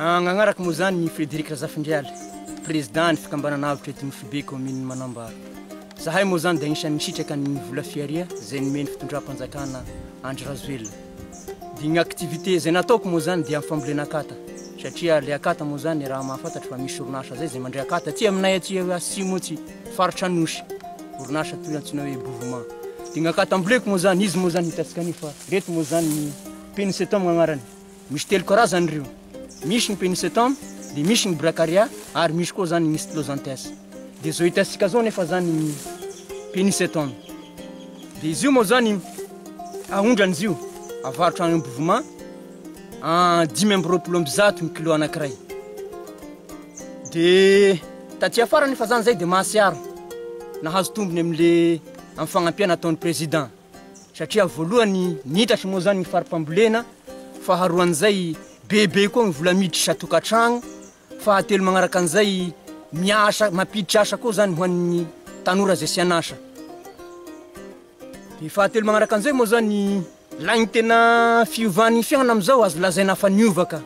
Agnanaraka moa zany Frédéric Razafindrialy, président fikambanan'avitra eto Mosibe commune Manambara. Zahay moa zany dia agnisan'ny nisitraka ny vola fiaria zay nomeny fitondram-panjakana Andry Rajoelina. Dia gny activité zay nataoko moa zany dia fambolena akata, satria le akata moa zany raha mahafantatra fa misy orinasa zay mandray akata aty aminay aty Asimo aty faritra Anosy, orinasa toy antsoina hoe Bouvement. Dia gny akata amboleko moa zany izy moa zany hitatsika fa reto moa zany Pénicetome agnarany. Misy telo karazany reo. Misy ny Pénicetome, dia misy ny Bracaria, ary misy koa zany ny Stylosanthes. Dia zao hitatsika zao nefa zany Pénicetome. Dia izy io moa zany ahondrany io avarotra any Bouvement 520 kilo anankiray. Dia taty afara nefa zany zay dia mahasiaro nahazo tombony amin'le amin'ny fagnampiana ataon'ny président, satria voalohany nitatra moa zany ny fari-pambolena, faharoan'izay bebe koa ny vola miditra sa-tokantragno, fahatelo magnaraka an'izay miasa mampiditra asa koa zany ho an'ny tanora zay sy anasa. Dia fahatelo magnaraka an'izay moa zany lagny tena fiovan'ny fiainana amizao azo lazaina fa niovaka,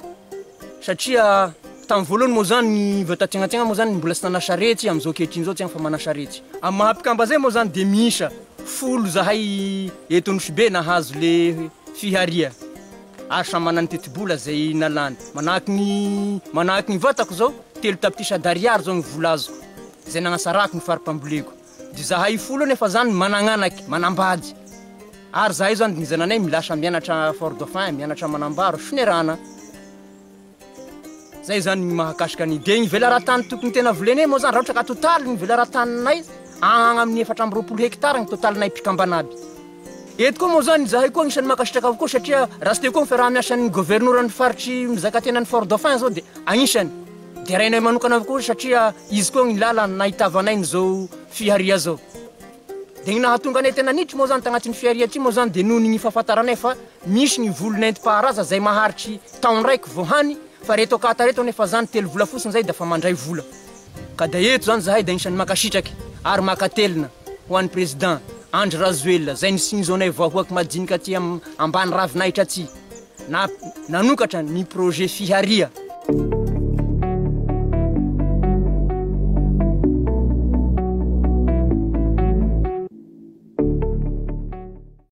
satria tamin'ny voalohany moa zany vatantegnategna moa zany mbola sy nana sarety, amizao ankehitriny zao tsy fa mana sarety. Amin'ny mahampikamba zay moa zany dia miisa 10 zahay eto Anosibe nahazo le fiharia, ary samy manana ny teti-bola zay nalany. Manahaky ny vatako zao 3 tapitrisa d'ariary zao ny vola azoko zay nagnasarako ny fari-pamboleko. Dia zahay 10 nefa zany managnanaky manambady, ary zahay zany ny zananay milasa mianatra Fort Dauphin, mianatra Manambara Sonerana. Zay zany mahakasika ny dia ny velaran-tany tokony tena volenay moa zany raha ohatra ka totaly ny velaran-taninay agny amin'ny 420 hektara ny totalinay mpikambana aby. Eto koa moa zany zahay koa agnisan'ny makasitraka avokoa, satria raha sy teo koa ny fiaraha-miasan'ny gouverneuran'ny faritry mizakatenan'ny Fort Dauphin zao dia agnisany dia rainay manokana avokoa, satria izy koa ny lalany nahitavanay n'izao fiharia zao. Dia ny nahatonga anay tena nitry moa zany tagnatin'ny fiharia ty moa zany dia noho ny fahafantaranay fa misy ny volon'enti-paharaza zay maharitry taon raiky vohany, fa reto akata reto nefa zany 3 vola fotsiny zay dafa mandray vola. Ka da eto zany zahay da agnisan'ny makasitraky ary makatelina ho an'ny président Andry Rajoelina zay nisiny zonay vahoaky madinika aty ambany ravinahitra aty nanokatra ny projet fiharia